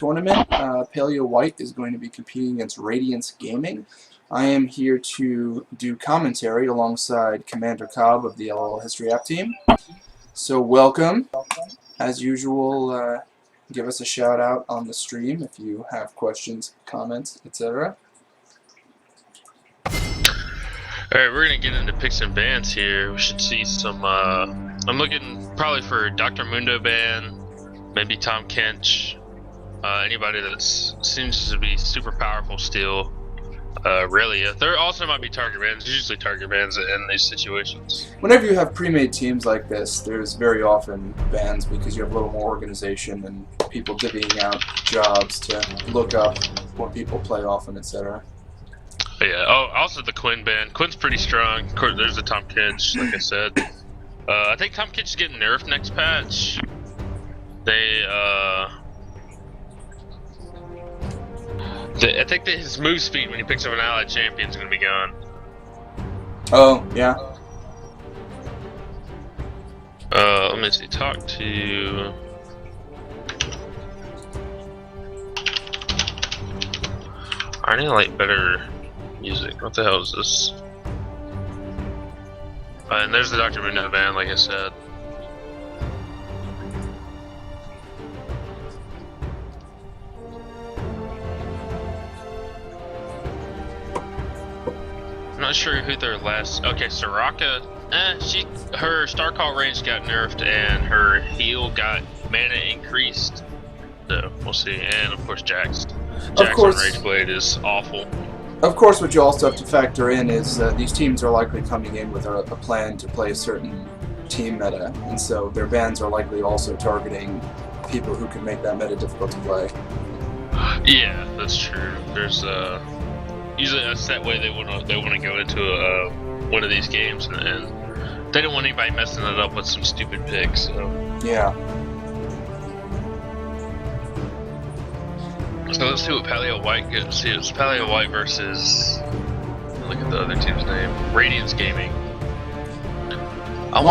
tournament. Paleo White is going to be competing against Radiance Gaming. I am here to do commentary alongside Commander Cobb of the LL History App team. So welcome. As usual, give us a shout out on the stream if you have questions, comments, etc. Alright, we're going to get into picks and bans here. We should see some, I'm looking probably for Dr. Mundo ban, maybe Tom Kench, anybody that seems to be super powerful still. Really, there also might be target bans. There's usually target bans in these situations. Whenever you have pre-made teams like this, there's very often bans because you have a little more organization and people divvying out jobs to look up what people play often, etc. Yeah, oh, also the Quinn ban. Quinn's pretty strong. Of course, there's the Tom Kench, like I said. I think Tom Kench is getting nerfed next patch. I think that his move speed when he picks up an allied champion is going to be gone. Oh, yeah. Let me see. Talk to... I need like better music. What the hell is this? And there's the Dr. Mundo band, like I said. I'm not sure who their last. Okay, Soraka. Her star call range got nerfed and her heal got mana increased. So we'll see. And of course, Jax on Rageblade is awful. Of course, what you also have to factor in is these teams are likely coming in with a plan to play a certain team meta, and so their bans are likely also targeting people who can make that meta difficult to play. Yeah, that's true. There's usually a set way they want to go into one of these games, and they don't want anybody messing it up with some stupid picks. So. Yeah. So let's see what Paleo White gets. See, it's Paleo White versus. Look at the other team's name. Radiance Gaming. I'm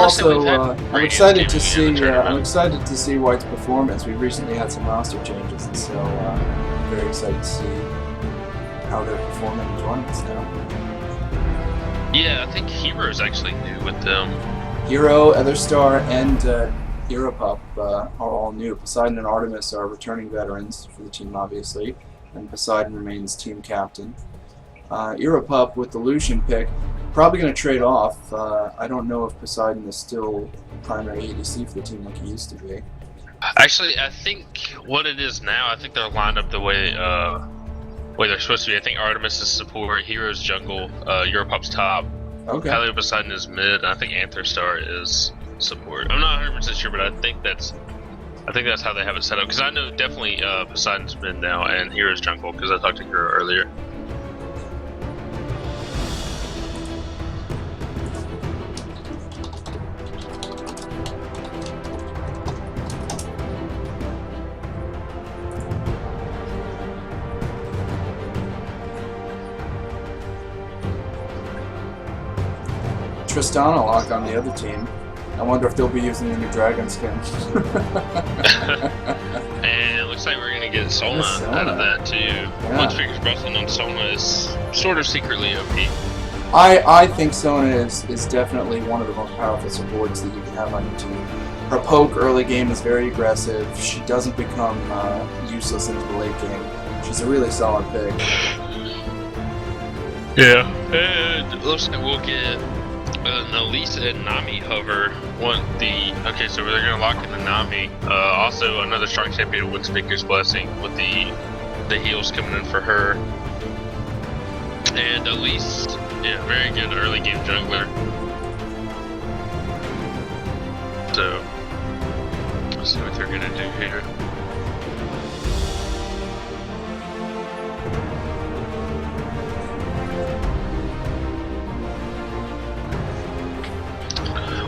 excited to see. I'm excited to see White's performance. We recently had some roster changes, and so I'm very excited to see how they're performing in tournaments now. Yeah, I think Hero's actually new with them. Hero, Etherstar, and Europup are all new. Poseidon and Artemis are returning veterans for the team, obviously, and Poseidon remains team captain. Europup, with the Lucian pick, probably going to trade off. I don't know if Poseidon is still primary ADC for the team like he used to be. Actually, I think what it is now, I think they're lined up the way they're supposed to be. I think Artemis is support, Hero's jungle, Europup's top. Okay. Paleo Poseidon is mid, and I think Etherstar is support. I'm not 100% sure, but I think that's how they have it set up. Because I know definitely Poseidon's mid now, and Hero's jungle, because I talked to Hero earlier. Tristana lock on the other team. I wonder if they'll be using the new dragon skin. And it looks like we're gonna get Sona out of that too. Yeah. Once fingers crossed on Sona is sort of secretly OP. I think Sona is definitely one of the most powerful supports that you can have on your team. Her poke early game is very aggressive. She doesn't become useless into the late game. She's a really solid pick. Yeah, and it looks like we'll get Nalisa and Nami hover. Okay, so they're gonna lock in the Nami. Also, another strong champion with Speaker's Blessing with the heals coming in for her. And Elise, yeah, very good early game jungler. So let's see what they're gonna do here.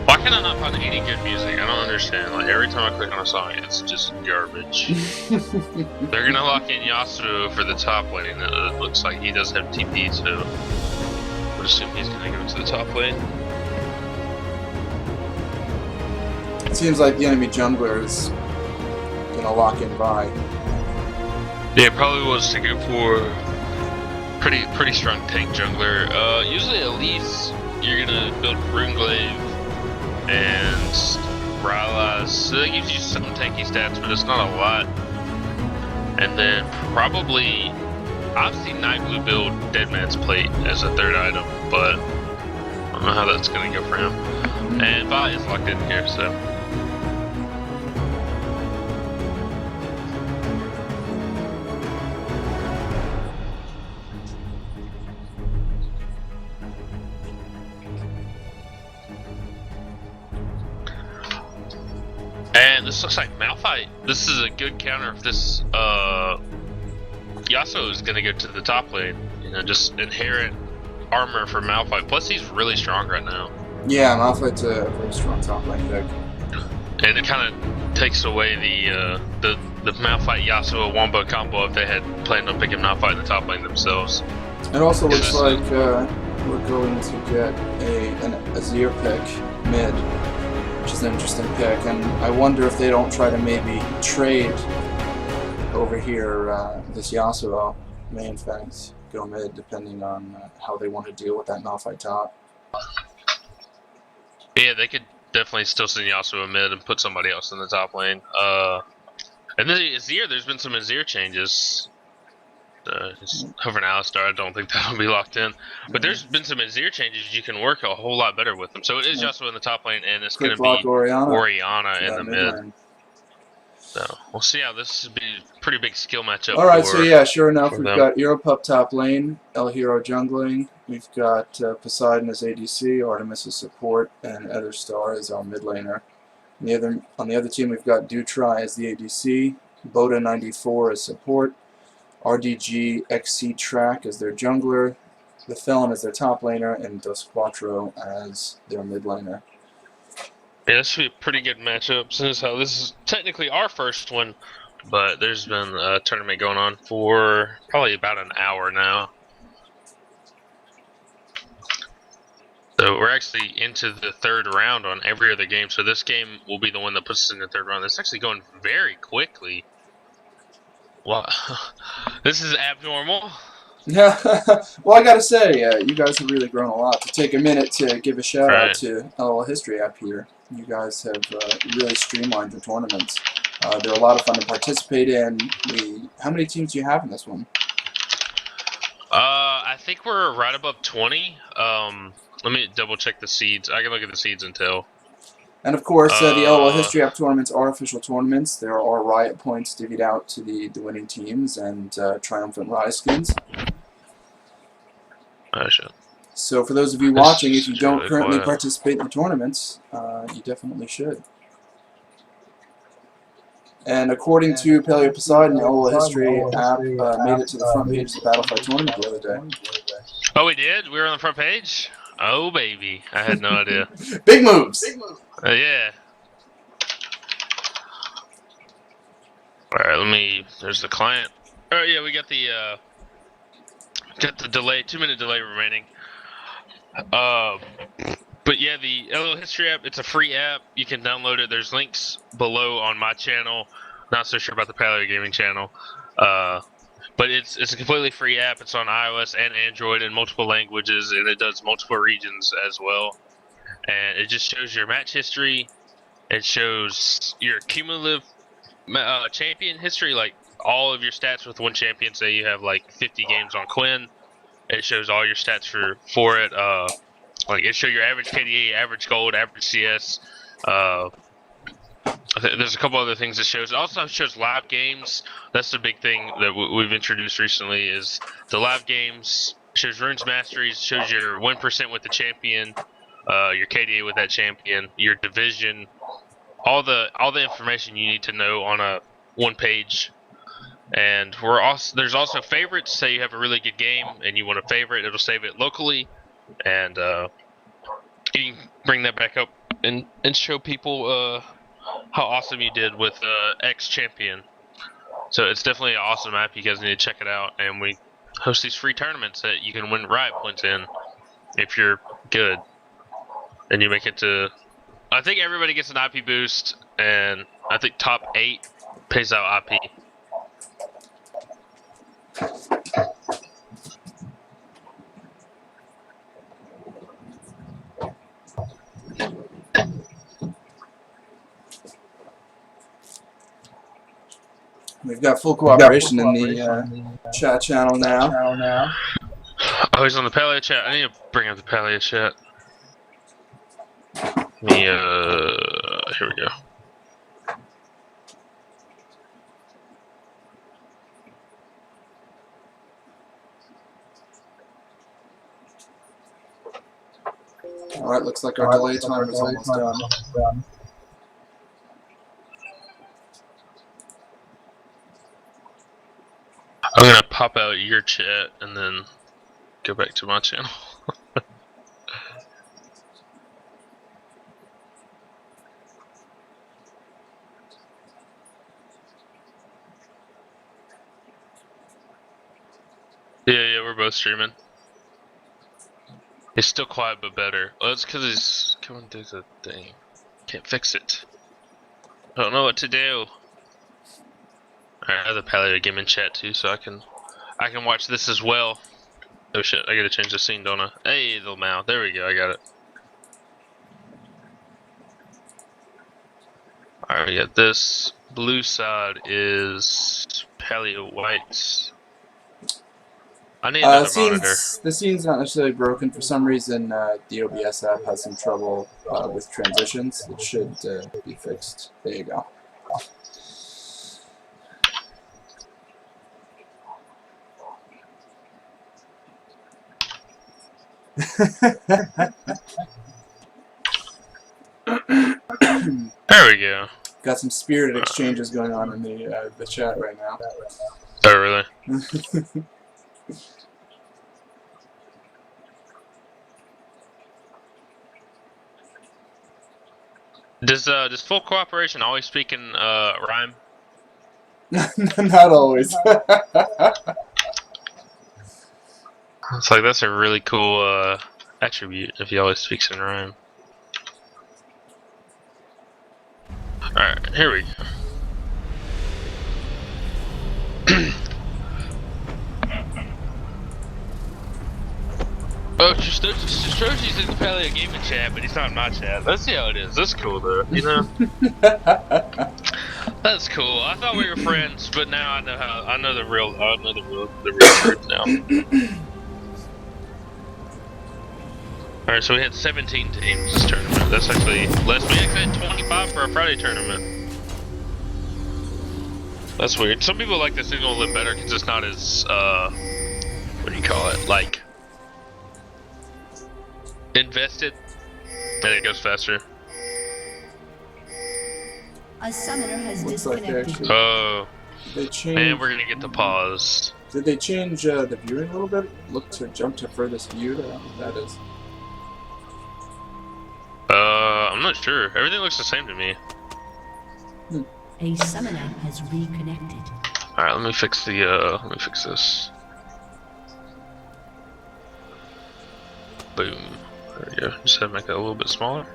Why can I not find any good music? I don't understand. Like every time I click on a song, it's just garbage. They're gonna lock in Yasuo for the top lane. It looks like he does have TP, so I would assume he's gonna go to the top lane. It seems like the enemy jungler is gonna lock in Vi. Yeah, probably was thinking for pretty strong tank jungler. Usually at least you're gonna build Runeglaive and Rylaz. So that gives you some tanky stats, but it's not a lot. And then probably I've seen Night Blue build Deadman's Plate as a third item, but I don't know how that's gonna go for him. And Vi is locked in here, so. And this looks like Malphite. This is a good counter if this Yasuo is gonna go to the top lane. You know, just inherent armor for Malphite. Plus he's really strong right now. Yeah, Malphite's a very strong top lane pick. And it kind of takes away the Malphite Yasuo wombo combo if they had planned on picking Malphite in the top lane themselves. It also looks like we're going to get an Azir pick mid, which is an interesting pick, and I wonder if they don't try to maybe trade over here. This Yasuo may in fact go mid, depending on how they want to deal with that Malphite top. Yeah, they could definitely still send Yasuo mid and put somebody else in the top lane. And then Azir, there's been some Azir changes. Over an Alistar, I don't think that'll be locked in. But there's been some Azir changes. You can work a whole lot better with them. So it is Yasuo in the top lane, and it's going to be Orianna in the mid. So we'll see how this will be a pretty big skill matchup. Alright, so yeah, sure enough, we've got Europup top lane, El Hero jungling, we've got Poseidon as ADC, Artemis as support, and Etherstar as our mid laner. On the other team, we've got Dutry as the ADC, Boda94 as support, RDG XC Track as their jungler, the Felon as their top laner, and Dos Quattro as their mid laner. Yeah, this should be a pretty good matchup since this is technically our first one, but there's been a tournament going on for probably about an hour now. So we're actually into the third round on every other game, so this game will be the one that puts us in the third round. It's actually going very quickly. Wow, this is abnormal. Yeah, well, I gotta say, you guys have really grown a lot. To take a minute to give a shout out to LOL History app here. You guys have really streamlined the tournaments. They're a lot of fun to participate in. How many teams do you have in this one? I think we're right above 20. Let me double check the seeds. I can look at the seeds and tell. And of course, the LOL History app tournaments are official tournaments. There are riot points divvied out to the winning teams and triumphant Rise skins. So for those of you watching, if you don't currently participate in the tournaments, you definitely should. And according to Paleo Poseidon, the LOL History app made it to the front page of the Battlefight tournament the other day. Oh, we did? We were on the front page? Oh, baby. I had no idea. Big moves! Yeah. Alright, there's the client. Oh, yeah, we got the delay, 2-minute delay remaining. But yeah, the LOL History app, it's a free app. You can download it. There's links below on my channel. Not so sure about the Paleo Gaming channel. But it's a completely free app. It's on iOS and Android in multiple languages, and it does multiple regions as well. And it just shows your match history. It shows your cumulative champion history, like all of your stats with one champion. Say you have like 50 games on Quinn. It shows all your stats for it. Like it shows your average KDA, average gold, average CS. There's a couple other things it shows. It also shows live games. That's the big thing that we've introduced recently is the live games. Shows runes masteries, shows your win % with the champion, your KDA with that champion, your division, all the information you need to know on a one page. And there's also favorites. Say you have a really good game and you want a favorite, it'll save it locally, and you can bring that back up and show people how awesome you did with X champion. So it's definitely an awesome app. You guys need to check it out. And we host these free tournaments that you can win riot points in if you're good. And you make it to, I think everybody gets an IP boost, and I think top 8 pays out IP. We've got full cooperation in the chat channel now. Oh, he's on the Paleo chat. I need to bring up the Paleo chat. Here we go. Alright, looks like our delay time is almost done. I'm gonna pop out your chat and then go back to my channel. Yeah, we're both streaming. He's still quiet but better. Well, it's because he's coming through the thing. Can't fix it. I don't know what to do. Alright, I have the Paleo game in chat too, so I can watch this as well. Oh shit, I gotta change the scene, don't I? Hey, little mouth. There we go, I got it. Alright, we got this. Blue side is Paleo white. I need another monitor. The scene's not necessarily broken. For some reason, the OBS app has some trouble with transitions. It should be fixed. There you go. There we go. Got some spirited exchanges going on in the chat right now. Oh, really? Does full cooperation always speak in rhyme? Not always. It's like that's a really cool attribute if he always speaks in rhyme. Alright, here we go. Oh, Shoshi's in the Paleo gaming chat, but he's not in my chat. Let's see how it is. That's cool though, you know? That's cool. I thought we were friends, but now I know the real truth now. Alright, so we had 17 teams this tournament. That's actually less. We actually had 25 for a Friday tournament. That's weird. Some people like this thing a little bit better because it's not as, what do you call it? Like, invested. And it goes faster. A summoner has Looks like they disconnected. actually... Oh. They changed... And we're gonna get the pause. Did they change the viewing a little bit? Look to jump to furthest viewed? I don't know what that is. I'm not sure. Everything looks the same to me. A summoner has reconnected. Alright, let me fix this. Boom. There we go. Just have to make it a little bit smaller.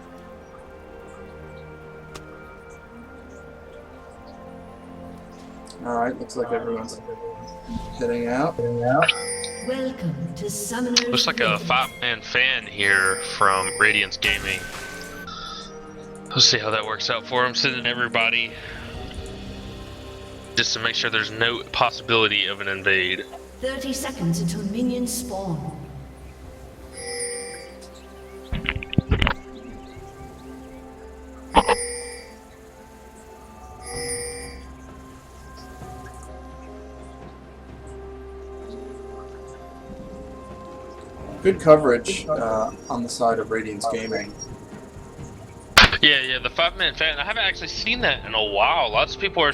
Alright, looks like everyone's heading out. Welcome to Summoner's Looks like a 5-man fan here from Radiance Gaming. Let's see how that works out for him. Sending everybody just to make sure there's no possibility of an invade. 30 seconds until minions spawn. Good coverage on the side of Radiance Gaming. Yeah, the 5-man fan. I haven't actually seen that in a while. Lots of people are,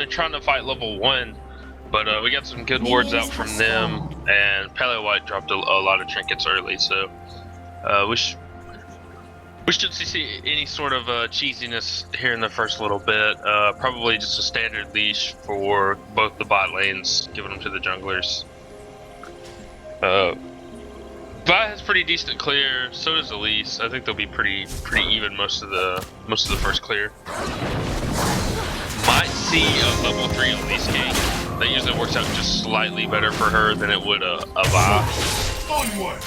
trying to fight level 1, but we got some good wards out from them, and Paleo White dropped a lot of trinkets early, so we should see any sort of cheesiness here in the first little bit. Probably just a standard leash for both the bot lanes, giving them to the junglers. Vi has pretty decent clear, so does Elise. I think they'll be pretty even most of the first clear. Might see a level 3 Elise gank. That usually works out just slightly better for her than it would a Vi. Onward!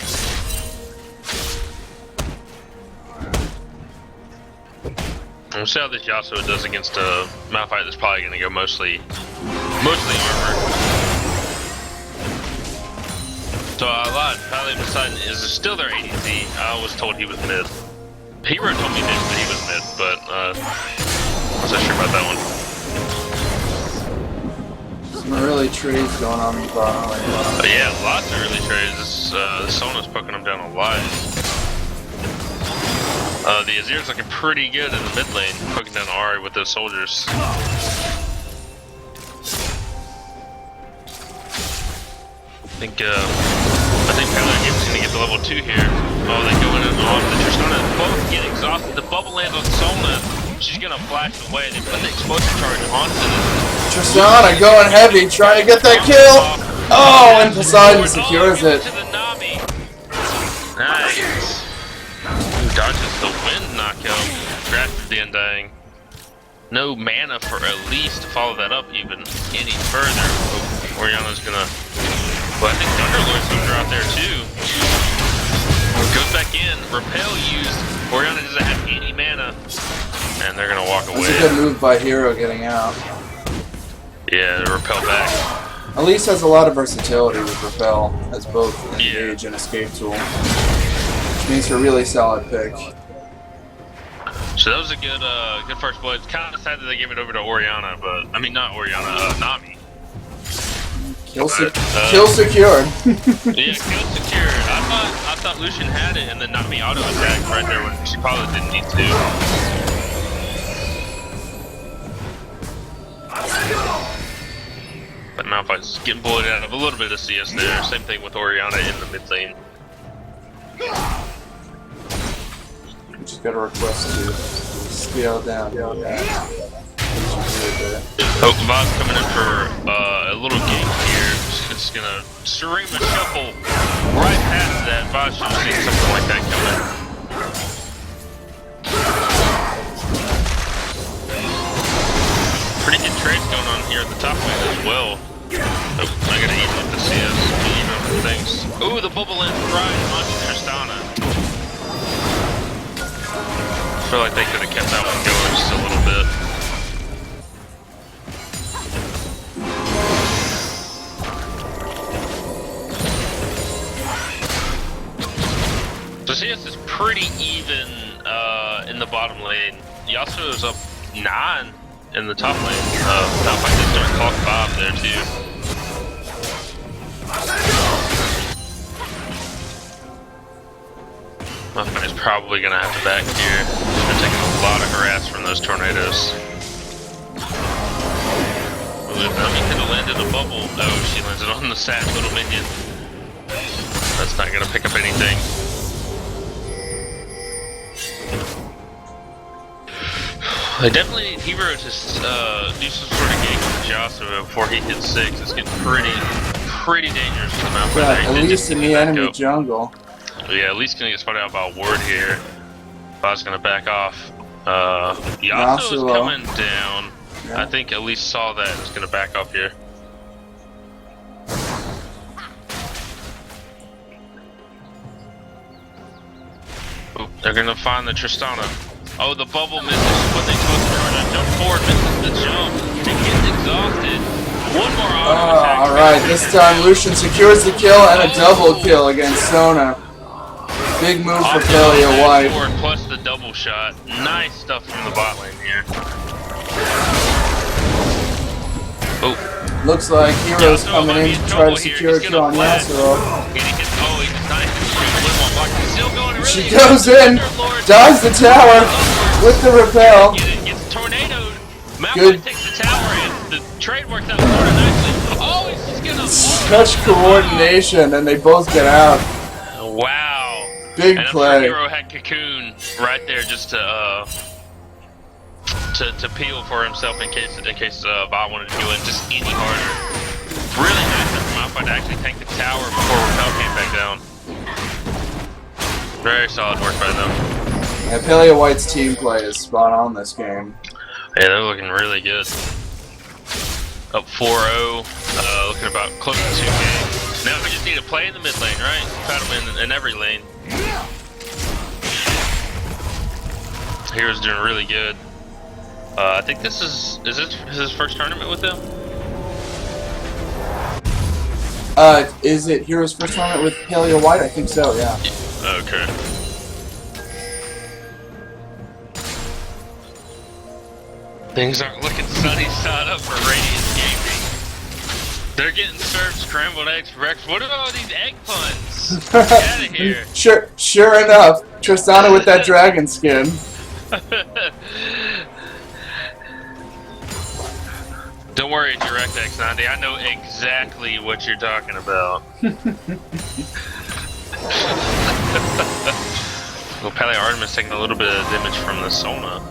We'll see how this Yasuo does against a Malphite that's probably going to go mostly Mostly armor. So a lot. Paleo Poseidon is still their ADC. I was told he was mid. Hero told me that he was mid, but I wasn't sure about that one. Some early trades going on in the bottom lane. But yeah, lots of early trades. This Sona's poking them down a lot. The Azir's looking pretty good in the mid lane, poking down Ahri with those soldiers. I think Paleo is gonna get to level 2 here. Oh, they go in and on. The Tristana both get exhausted. The bubble lands on Sona. She's gonna flash away. They put the explosive charge onto the Tristana going heavy, trying to get that kill. Oh, and Poseidon secures it. To the Nami. Nice. Dodges the wind knockout. Grafted the Undying. No mana for Elise to follow that up even any further. Oh, Oriana's gonna. Well, I think Thunderlord's over out there too. Goes back in. Repel used. Oriana doesn't have any mana. And they're gonna walk away. That's a good move by Hero getting out. Yeah, repel back. Elise has a lot of versatility with Repel as both engage and escape tool. Which means a really solid pick. So that was a good first blood. It's kind of sad that they gave it over to Oriana, but I mean not Oriana, Nami. Kill secured. Yeah, kill secured. I thought Lucian had it, and then Nami auto attacked right there when she probably didn't need to. But Malphite's getting bullied out of a little bit of CS there. Same thing with Oriana in the mid lane. Just got a request to scale down. Oh, Vaz coming in for a little gank here. It's gonna stream a shuffle right past that. Vaz should have seen something like that coming. Pretty good trades going on here at the top lane as well. Oh, I gotta eat with the CS. Even with things. Ooh, the bubble in right onto Tristana. I feel like they could have kept that one going just a little bit. So CS is pretty even in the bottom lane. Yasuo is up 9 in the top lane. Malphite did start clock 5 there too. Malphite is probably gonna have to back here. They're taking a lot of harass from those tornadoes. Ooh, Nami could have landed a bubble. Oh, she lands it on the sad little minion. That's not gonna pick up anything. I definitely need Hero to do some sort of gank with Joshua before he hits 6. It's getting pretty dangerous for them. Yeah, at least in the enemy jungle. Yeah, at least gonna get spotted out by a ward here. Bot's gonna back off. Yasuo's coming down. Yeah. I think at least saw that. It's gonna back off here. Oh, they're gonna find the Tristana. Oh, the bubble misses what they supposed to do. Jump forward, misses the jump. It gets exhausted. One more auto attack. Alright, this time Lucian secures the kill and a double kill against Sona. Big move for Paleo White. Plus the double shot. Nice stuff from the bot lane here. Oh. Looks like Hero's coming in to try to secure a kill on Yasuo. She goes in, dives the tower with the repel. Gets tornadoed. Malphite takes the tower and the trade works out sort of nicely. Oh, he's just gonna such coordination, and they both get out. Wow. Big and play. Hero had Cocoon right there just to peel for himself in case Bob wanted to go in just any harder. Really nice for Malphite to actually tank the tower before Repel came back down. Very solid work by them. Yeah, Paleo White's team play is spot on this game. Yeah, they're looking really good. Up 4-0, looking about close to 2K. Now we just need to play in the mid lane, right? Cut them in every lane. Hero's doing really good. I think this is this his first tournament with them? Is it Heroes first tournament with Paleo White? I think so, yeah. Okay. Things aren't looking sunny side up for Radiance Gaming. They're getting served scrambled eggs for breakfast. What are all these egg puns? Get out of here. Sure enough, Tristana with that dragon skin. Don't worry, DirectX 90. I know exactly what you're talking about. Well, Paleo Artemis taking a little bit of damage from the Sona.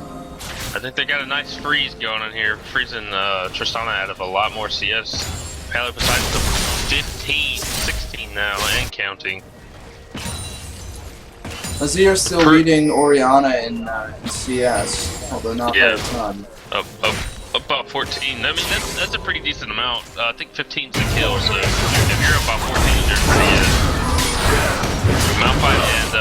I think they got a nice freeze going on here, freezing Tristana out of a lot more CS. Paleo Poseidon's to 15, 16 now, and counting. Azir still leading Oriana in CS, although not by a ton. About 14. I mean, that's a pretty decent amount. I think 15's the kill, so if you're about 14, you're pretty good. Malphite and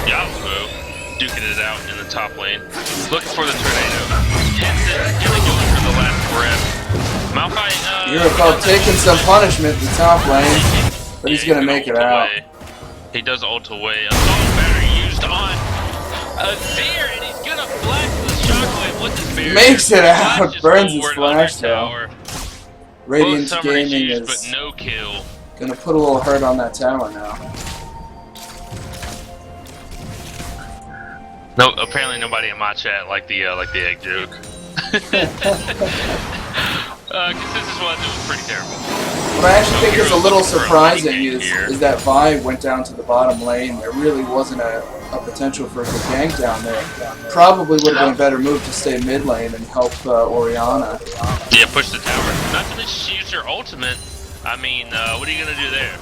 Yasuo duking it out in the top lane. Looking for the tornado. Hits it, gonna go in for the last breath. Malphite, Europe taking some punishment in the top lane, but he's gonna make it out. He does ult away. Assault battery used on Azir, and he's gonna flash the shockwave with his barrier. Makes it out, burns his forward flash under though. tower. Radiance Both summaries Gaming used, is but no kill. gonna put a little hurt on that tower now. No, apparently nobody in my chat liked the egg joke. Consensus-wise, it was pretty terrible. What I actually think is a little surprising is that Vi went down to the bottom lane. There really wasn't a potential for a good gank down there. Probably would have been a better move to stay mid lane and help Oriana. Yeah, push the tower. Not to mention she used her ultimate. I mean, what are you gonna do there?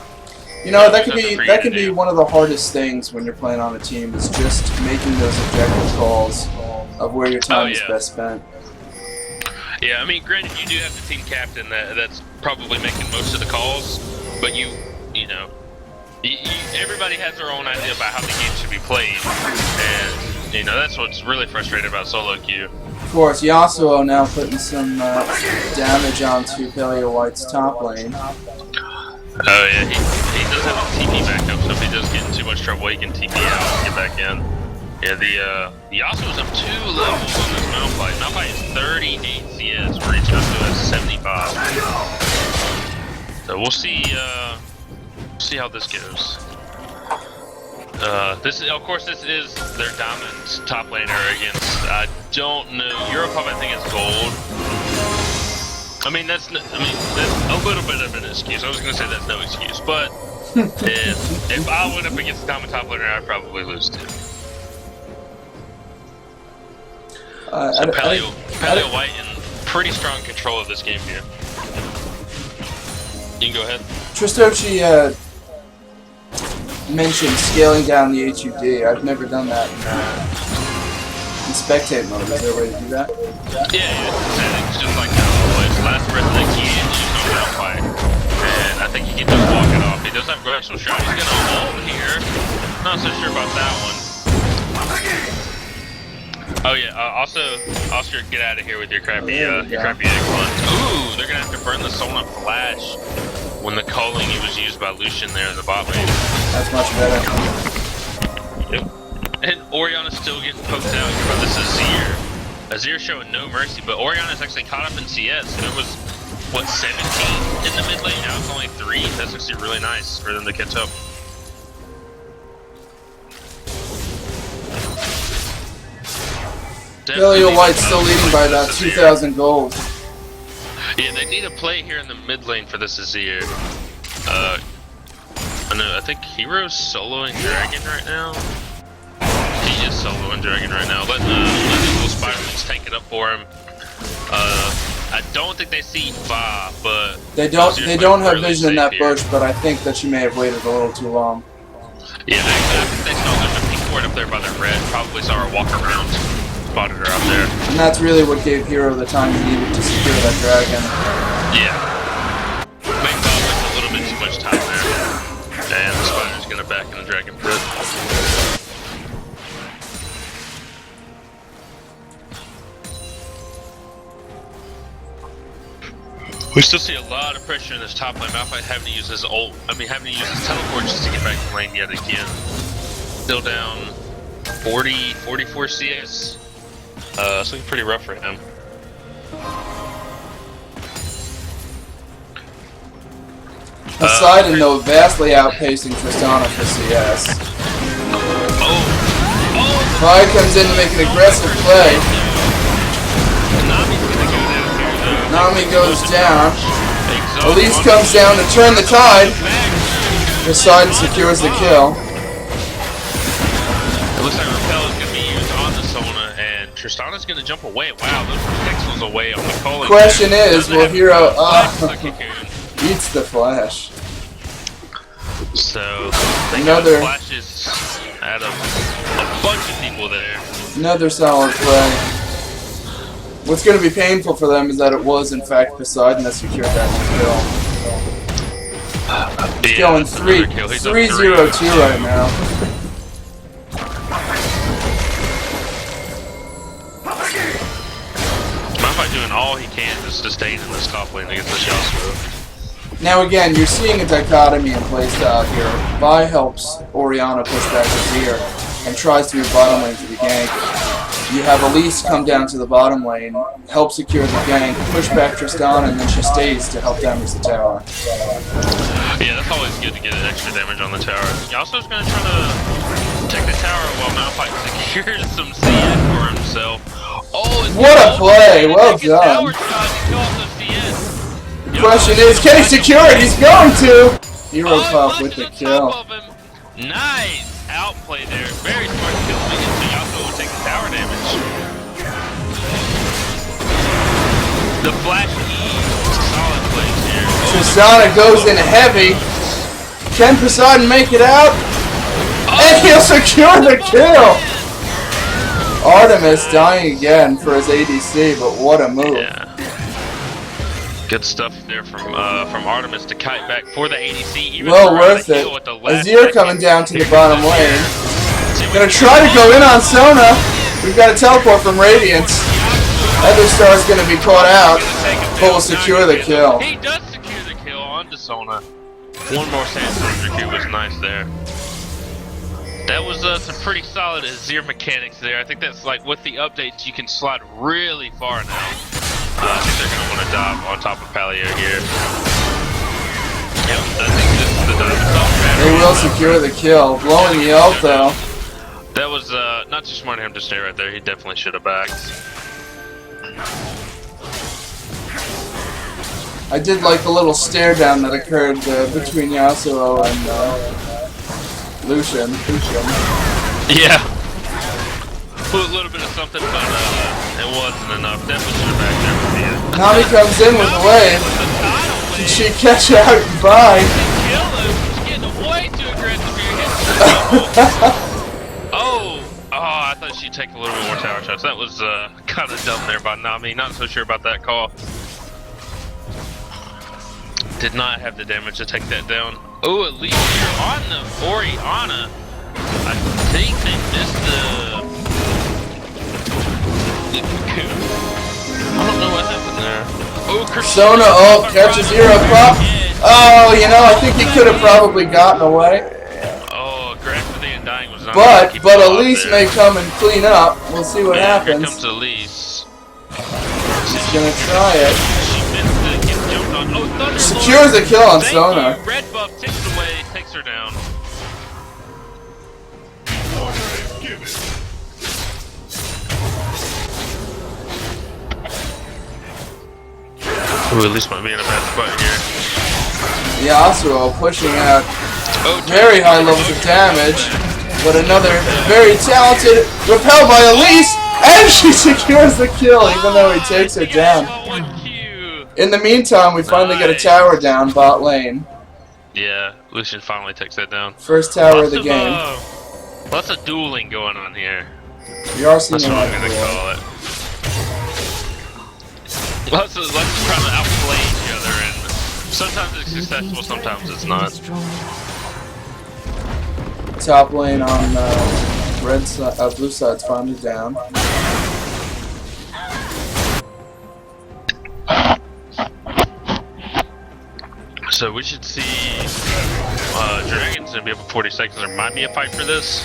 You know, that could be one of the hardest things when you're playing on a team, is just making those objective calls of where your time is best spent. Yeah, I mean, granted, you do have the team captain that's probably making most of the calls, but you know, everybody has their own idea about how the game should be played, and you know that's what's really frustrating about solo queue. Of course, Yasuo now putting some damage onto Paleo White's top lane. Oh yeah, he does have a TP backup, so if he does get in too much trouble, he can TP out and get back in. Yeah, the Yasuo's up 2 levels on this Malphite. Malphite is 38 CS, where each Yasuo has 75. So we'll see how this goes. This is, of course, this is their dominant top laner against, I don't know, Europop I think is gold. I mean, that's a little bit of an excuse. I was going to say that's no excuse, but if I went up against the dominant top laner, I'd probably lose too. So Paleo White in pretty strong control of this game here. You can go ahead. Tristochi mentioned scaling down the HUD. I've never done that in spectate mode. Is there a way to do that? Yeah, it's just like it's last breath of the key and use no Malphite. And I think he can just walk it off. He does have directional shot. He's gonna hold here. Not so sure about that one. Oh yeah, also, Oscar, get out of here with your crappy egg one. Ooh, they're gonna have to burn the Sona flash when the culling was used by Lucian there in the bot lane. That's much better. Yep. And Oriana's still getting poked out here by this Azir. Azir showing no mercy, but Oriana's actually caught up in CS. There was, what, 17 in the mid lane? Now it's only 3. That's actually really nice for them to catch up. Paleo White's still leading by about 2,000 gold. Yeah, they need a play here in the mid lane for this Azir. I think Hero's soloing Dragon right now. He is soloing Dragon right now. Let these little Spiderlings take it up for him. I don't think they see Va, but they don't have vision in that bush, but I think that she may have waited a little too long. Yeah, I think they saw there's a pink ward up there by the red. Probably saw her walk around. Spotted her out there. And that's really what gave Hero the time he needed to secure that dragon. Yeah. Make Bob a little bit too much time there. And the spider's gonna back in the dragon pit. We still see a lot of pressure in this top lane. Malphite having to use his ult. I mean, having to use his teleport just to get back to lane yet again. Still down 44 CS. It's looking pretty rough for him. Poseidon, though, vastly outpacing Tristana for CS. Pride comes in to make an aggressive play. Nami goes down. Elise comes down to turn the tide. Poseidon secures the kill. It looks like Repel is going to be used on the Sona, and Tristana's going to jump away. Wow, those pixels away on the calling. Question is, will Hero eats the flash? So they Another got flashes at a bunch of people there. Another solid play. What's going to be painful for them is that it was, in fact, Poseidon that secured that kill. He's going 3-0-2 right now. Malphite doing all he can to sustain in this top lane against the Yasuo. Now again, you're seeing a dichotomy in playstyle here. Vi helps Orianna push back Azir and tries to move bottom lane to the gank. You have Elise come down to the bottom lane, help secure the gank, push back Tristana, and then she stays to help damage the tower. Yeah, that's always good to get extra damage on the tower. Yasuo's going to try to take the tower while Malphite secures some CN for himself. Oh, what a play! Well done. The question is, can he secure it? He's going to! Hero Puff with the kill. Nice outplay there. Very smart kill. So Yasuo will take the tower damage. The flash E. Solid plays here. Tristana goes in heavy. Can Poseidon make it out? And he'll secure the kill! Artemis dying again for his ADC, but what a move. Yeah. Good stuff there from Artemis to kite back for the ADC. Even well worth it. Azir coming down to the bottom lane. Gonna try to go in on Sona. We've got a teleport from Radiance. Other Star's gonna be caught out, but will secure the kill. He does secure the kill onto Sona. One more Sandstorm Q was nice there. That was some pretty solid Azir mechanics there. I think that's like with the updates you can slide really far now. I think they're going to want to dive on top of Paleo here. Yep, I think this is the dive itself. They will secure the kill. Blowing the ult though. That was not too smart of him to stay right there. He definitely should have backed. I did like the little stare down that occurred between Yasuo and Lucian. Yeah. Put a little bit of something, but it wasn't enough. Definitely should have backed there with the Nami comes in with the wave. Did she catch out and buy? Kill him. He's getting way too aggressive here. Oh, I thought she'd take a little bit more tower shots. That was kind of dumb there by Nami. Not so sure about that call. Did not have the damage to take that down. Oh, at least you're on the Orianna. I think they missed the cocoon. I don't know what happened there. Oh, Sona ult catches Hero Puff. Oh, you know, I think he could have probably gotten away. Oh, Grant for the Undying was not. But Elise may come and clean up. We'll see what happens. Here comes Elise. She's gonna try it. She missed the get jumped on. Oh, Thunderbolt. Secures the kill on Sona. Red buff takes it away, takes her down. Ooh, at least might be in a bad spot here. Yasuo pushing out very high levels of damage, but another very talented repel by Elise, and she secures the kill even though he takes her down. In the meantime, we finally get a tower down bot lane. Yeah, Lucian finally takes that down. First tower of the game. Lots of dueling going on here. We are seeing That's what I'm gonna call it. Lots of trying to outplay each other, and sometimes it's successful, sometimes it's not. Top lane on blue side's finally down. So we should see Dragons gonna be up in 40 seconds. There might be a fight for this.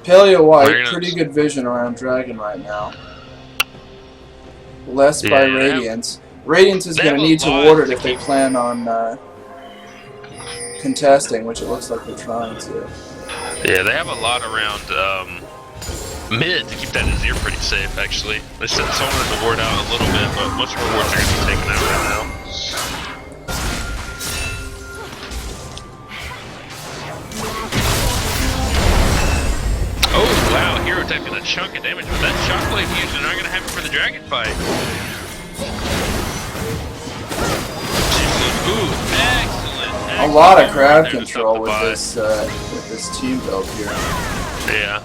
Paleo White, pretty good vision around Dragon right now. Less by Radiance. Radiance is going to need to ward it if they plan on contesting, which it looks like they're trying to. Yeah, they have a lot around mid to keep that Azir pretty safe, actually. They sent someone to ward out a little bit, but most of our wards are going to be taken out right now. Oh, wow, Hero taking a chunk of damage with that Shockwave used, and they're going to have it for the dragon fight. Ooh, excellent. A lot of crowd control with this team build here. Yeah.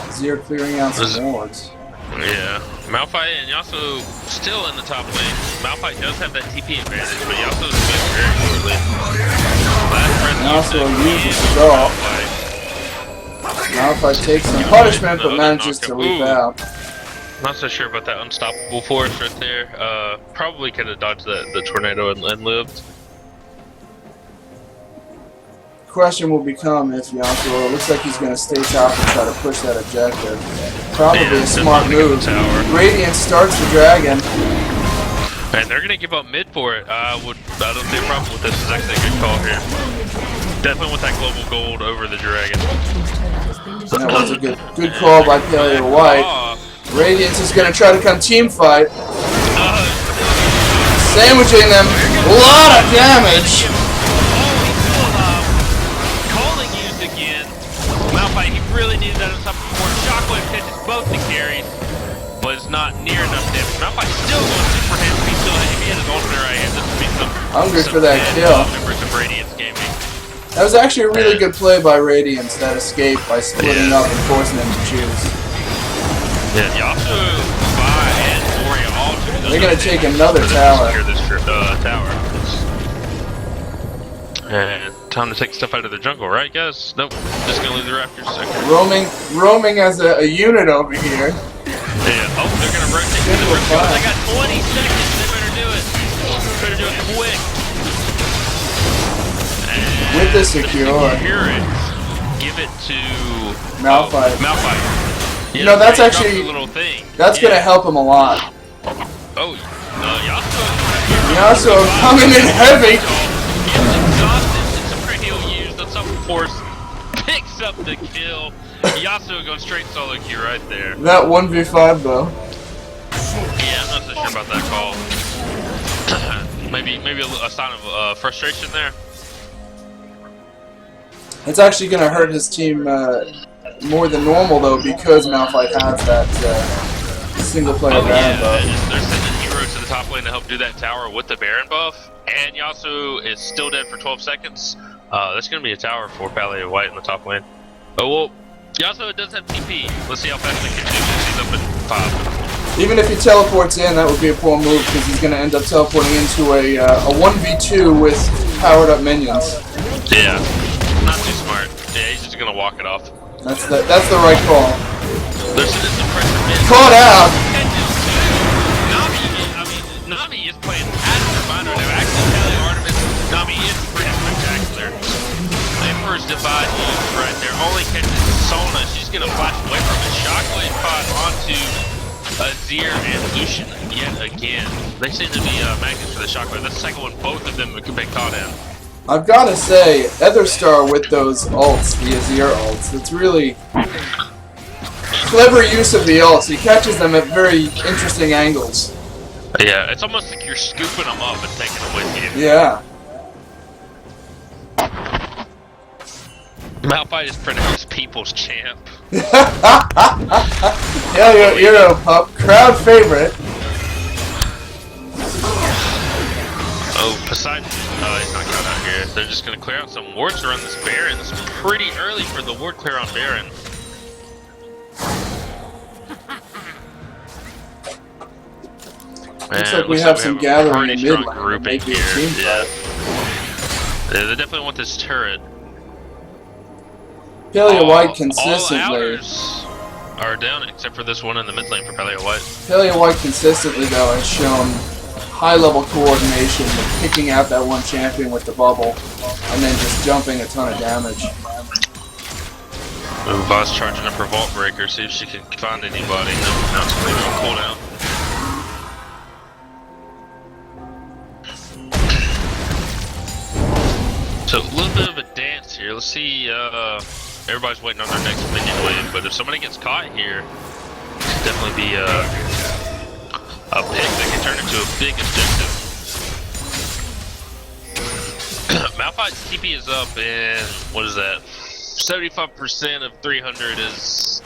Azir clearing out some wards. Yeah, Malphite and Yasuo still in the top lane. Malphite does have that TP advantage, but Yasuo's moving very shortly. Yasuo uses the ult. Malphite takes some punishment, but manages to leap out. Not so sure about that unstoppable force right there. Probably could have dodged the tornado and lived. Question will become if Yasuo, it looks like he's going to stay top and try to push that objective. Probably a smart move. Radiance starts the dragon. And they're going to give up mid for it. I don't see a problem with this. It's actually a good call here. Definitely want that global gold over the dragon. That was a good call by Paleo White. Radiance is going to try to come team fight. Sandwiching them. A lot of damage. Malphite, he really needed that on top of the board. Shockwave catches both the carries, but it's not near enough damage. Malphite's still going super hands. He's still if he had his ultimate right hand, this would be some hungry for that kill. Members of Radiance Gaming. That was actually a really good play by Radiance, that escape by splitting up and forcing them to choose. Yeah, Yasuo, Vi, and Moria all two. They're going to take another tower. This tower. And time to take stuff out of the jungle, right, guys? Nope, just gonna lose the Raptors. Okay. Roaming as a unit over here. Yeah. Oh, they're gonna rotate to the Ripco. They got 20 seconds. They better do it. Better do it quick. And with the secure. Give it to Malphite. Malphite. You know, that's actually a little thing. That's gonna help him a lot. Oh, Yasuo coming in heavy. Force picks up the kill. Yasuo goes straight solo queue right there. That 1v5 though. Yeah, I'm not so sure about that call. maybe a sign of frustration there. It's actually going to hurt his team more than normal though, because Malphite has that single player Baron buff. They're sending Hero to the top lane to help do that tower with the Baron buff, and Yasuo is still dead for 12 seconds. That's going to be a tower for Paleo White in the top lane. Oh, well, Yasuo does have TP. Let's see how fast they can do this. He's up in 5. Even if he teleports in, that would be a poor move, because he's going to end up teleporting into a 1v2 with powered up minions. Yeah, not too smart. Yeah, he's just going to walk it off. That's the right call. There's some pressure mid. Caught out! Nami is playing as a reminder now. Actually, Paleo Artemis, Nami is pretty spectacular. Emperor's Divide moves right there. Only catches Sona. She's going to flash away from it. Shockwave caught onto Azir and Lucian yet again. They seem to be magnets for the Shockwave. That's the second one both of them could be caught in. I've got to say, Etherstar with those ults, the Azir ults, it's really clever use of the ults. He catches them at very interesting angles. Yeah, it's almost like you're scooping them up and taking them with you. Yeah. Malphite is pronounced people's champ. Hell yeah, Euro Pup. Crowd favorite. Oh, Poseidon. He's not coming out here. They're just going to clear out some wards around this Baron. This is pretty early for the ward clear on Baron. Looks like we have some gathering in mid lane. Grouping here. Yeah, they definitely want this turret. Paleo White All consistently. outers are down except for this one in the mid lane for Paleo White. Paleo White consistently though has shown high level coordination with picking out that one champion with the bubble and then just jumping a ton of damage. Ooh, Voss charging up her Vault Breaker, see if she can find anybody. No, it's leaving on cooldown. So a little bit of a dance here. Let's see. Everybody's waiting on their next minion wave, but if somebody gets caught here, it could definitely be a pick that can turn into a big objective. Malphite's TP is up, and what is that? 75% of 300 is,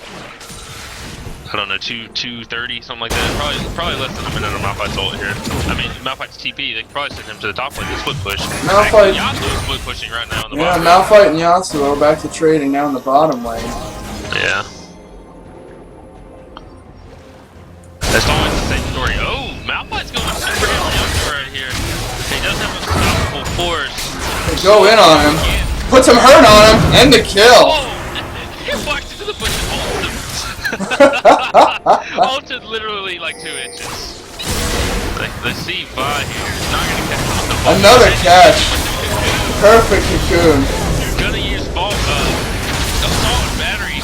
I don't know, 230, something like that. Probably less than a minute on Malphite's ult here. I mean, Malphite's TP, they could probably send him to the top lane to split push. Malphite. Yasuo's split pushing right now in the Yeah, bottom. Malphite and Yasuo are back to trading now in the bottom lane. Yeah. That's always the same story. Oh, Malphite's going super heavy right here. He does have a unstoppable force. They go in on him. Put some hurt on him, and the kill. Oh, he walked into the bush and ulted literally like 2 inches. The C5 here is not going to catch him. Another catch. Perfect cocoon. You're going to use assault battery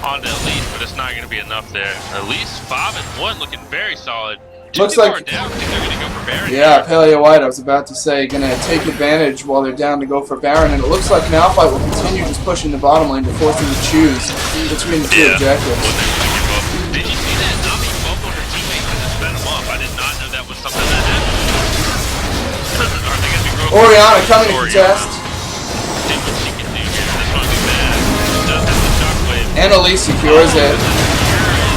on the Elise, but it's not going to be enough there. Elise 5 and 1 looking very solid. Looks like down. I think they're gonna go for Baron. Yeah, Paleo White, I was about to say, gonna take advantage while they're down to go for Baron, and it looks like Malphite will continue just pushing the bottom lane to force them to choose between the two objectives. Did you see that? Nami bumped on her teammate and just sped him up. I did not know that was something that happened. Orianna coming to contest. See what she can do here. This one be bad. Does have the shockwave. And Elise secures it.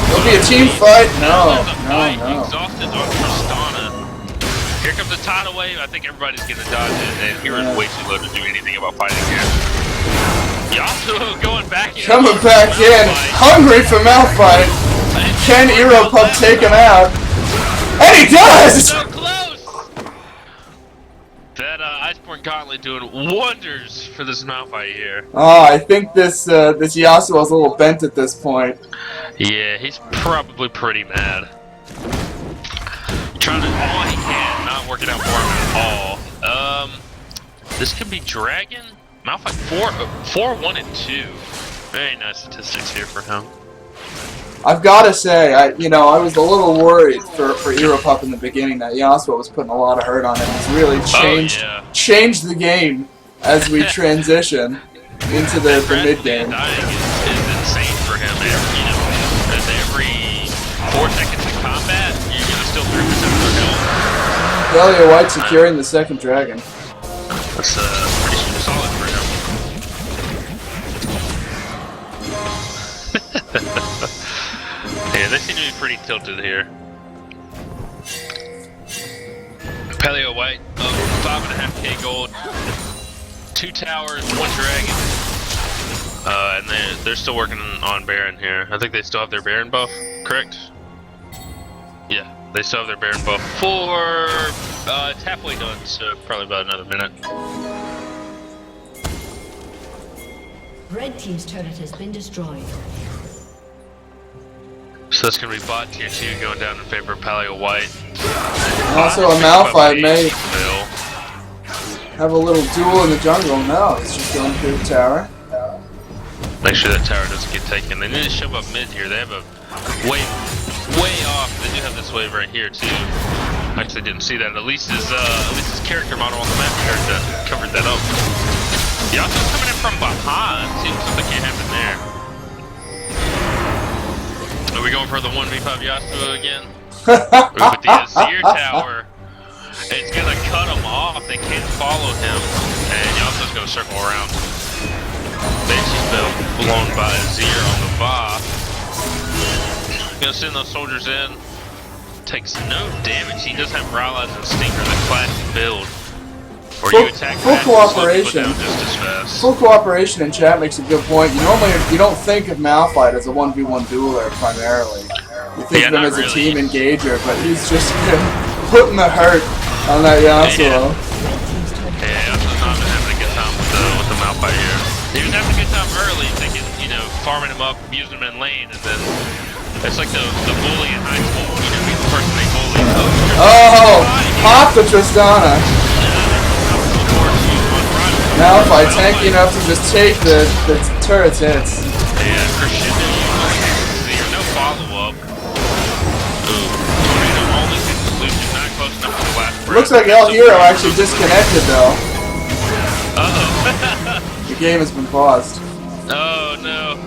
It'll be a team fight? No. Exhausted on Tristana. Here comes the tidal wave. I think everybody's gonna dodge it, and Hero's way too low to do anything about fighting here. Yasuo going back in. Coming back in. Hungry for Malphite. Can Europub take him out? And he does! So close! That Iceborne Gauntlet doing wonders for this Malphite here. Oh, I think this Yasuo is a little bent at this point. Yeah, he's probably pretty mad. Trying to do all he can, not working out for him at all. This could be Dragon. Malphite 4, 1, and 2. Very nice statistics here for him. I've got to say, I was a little worried for Europub in the beginning that Yasuo was putting a lot of hurt on him. It's really changed the game as we transition into the mid game. Dying is insane for him. Every 4 seconds in combat, you're gonna still 3% of their health. Paleo White securing the second dragon. That's pretty solid for him. Yeah, they seem to be pretty tilted here. Paleo White, 5.5k gold, 2 towers, 1 dragon. And they're still working on Baron here. I think they still have their Baron buff, correct? Yeah, they still have their Baron buff for it's halfway done, so probably about another minute. Red team's turret has been destroyed. So that's gonna be bot tier 2 going down in favor of Paleo White. Also, a Malphite may have a little duel in the jungle. No, it's just going through the tower. Make sure that tower doesn't get taken. They need to shove up mid here. They have a wave way off. They do have this wave right here too. Actually didn't see that. Elise's character model on the map covered that up. Yasuo's coming in from behind. Seems something can't happen there. Are we going for the 1v5 Yasuo again? With the Azir tower. It's gonna cut him off. They can't follow him. And Yasuo's gonna circle around. Banshee's belt blown by Azir on the Va. Gonna send those soldiers in. Takes no damage. He does have Rallies and Stinker, the classic build. Or you attack full cooperation. just as fast. Full cooperation in chat makes a good point. You don't think of Malphite as a 1v1 dueler primarily. You think of him as a team engager, but he's just been putting the hurt on that Yasuo. Yeah, Yasuo's not been having a good He was having a good time early, thinking, farming him up, using him in lane, and then it's like the bully in high school, he's the person they bully. Oh! Pop the Tristana! Now if I tanky enough to just take the turret's hits. Yeah, crescendo, no follow-up. Tornado only hit the solution, not close enough to the last breath. Looks like El Hero actually disconnected though. Uh-oh. The game has been paused. Oh no.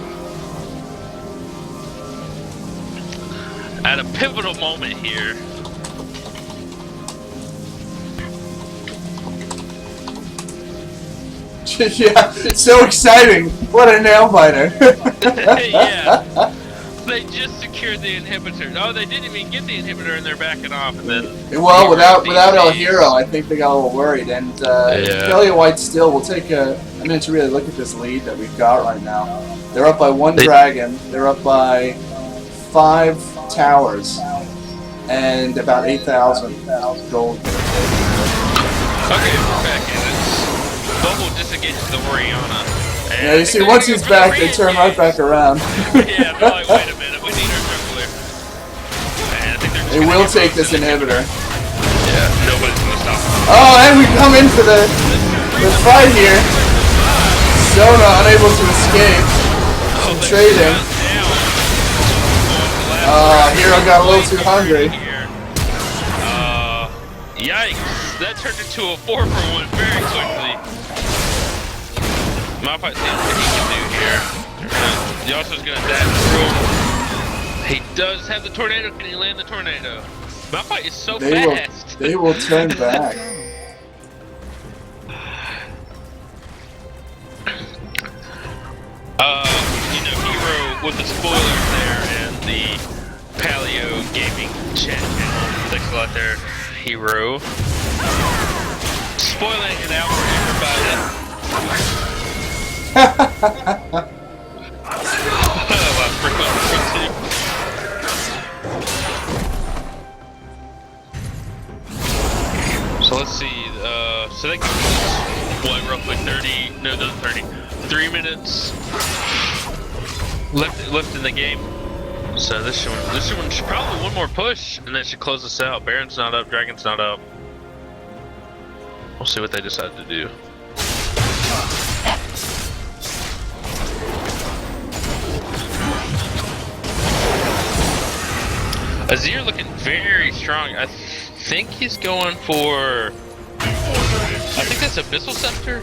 At a pivotal moment here. Yeah, so exciting! What a nail biter! Yeah. They just secured the inhibitor. Oh, they didn't even get the inhibitor and they're backing off. And then Well, without El Hero, I think they got a little worried. And Paleo White still will take a minute to really look at this lead that we've got right now. They're up by 1 dragon. They're up by 5 towers and about 8,000 gold. Okay, we're back in it. Bubble disengages the Oriana. Yeah, you see, once he's back, they turn right back around. Yeah, they're like, wait a minute, we need our jungler. Man, I think they will take this inhibitor. Yeah, nobody's gonna stop them. Oh, and we come in for the fight here. Sona unable to escape. Some trading. Hero got a little too hungry. Yikes, that turned into a 4-for-1 very quickly. Malphite sees what he can do here. Yasuo's gonna dash through. He does have the tornado. Can he land the tornado? Malphite is so fast. They will turn back. Hero with the spoilers there and the Paleo gaming chat channel. Thanks a lot there, Hero. Spoiling it out for everybody. So let's see, so that gives us, roughly 3 minutes left in the game. So this one should probably one more push, and that should close us out. Baron's not up, Dragon's not up. We'll see what they decide to do. Azir looking very strong. I think he's going for... I think that's Abyssal Scepter.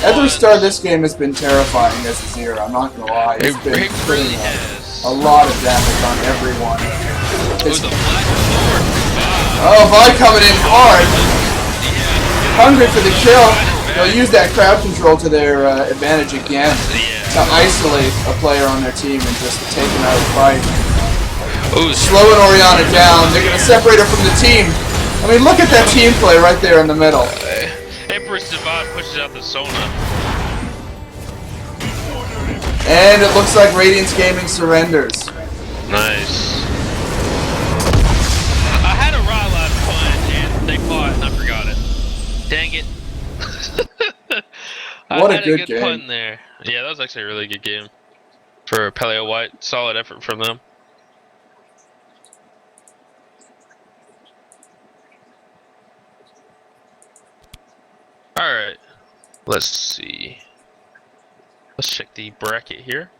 Every star this game has been terrifying as Azir, I'm not gonna lie. It's been really has. A lot of damage on everyone. It's the Black Lord. Oh, Vi coming in hard. Hungry for the kill. They'll use that crowd control to their advantage again to isolate a player on their team and just take him out of the fight. Ooh, slowing Oriana down. They're gonna separate her from the team. I mean, look at that team play right there in the middle. Empress Divide pushes out the Sona. And it looks like Radiance Gaming surrenders. Nice. I had a raw last punch and they fought and I forgot it. Dang it. What a good game. Pun there. Yeah, that was actually a really good game for Paleo White. Solid effort from them. Alright, let's see. Let's check the bracket here.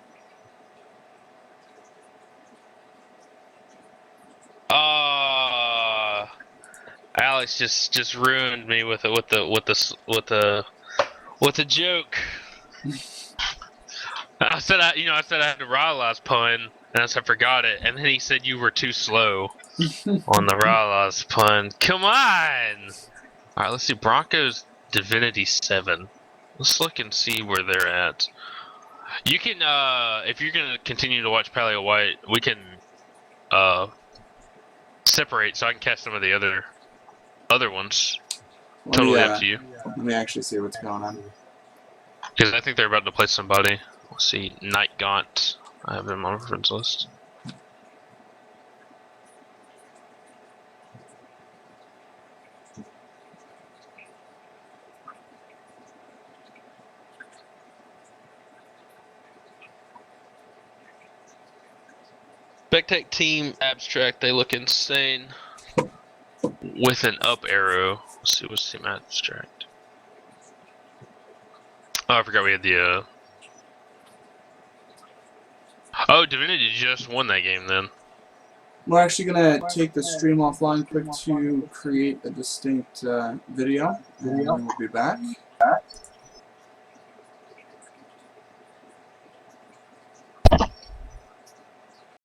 Alex just ruined me with the joke. I said I had to raw last pun, and I forgot it, and then he said you were too slow on the raw last pun. Come on! Alright, let's see. Broncos Divinity 7. Let's look and see where they're at. You can, if you're gonna continue to watch Paleo White, we can, separate so I can catch some of the other ones. Totally up to you. Let me actually see what's going on. Because I think they're about to play somebody. Let's see. Night Gaunt. I have him on my friends list. Spectate Team Abstract, they look insane. With an up arrow. Let's see, what's Team Abstract? Oh, I forgot we had the, Oh, Divinity just won that game then. We're actually going to take the stream offline quick to create a distinct video, and then we'll be back.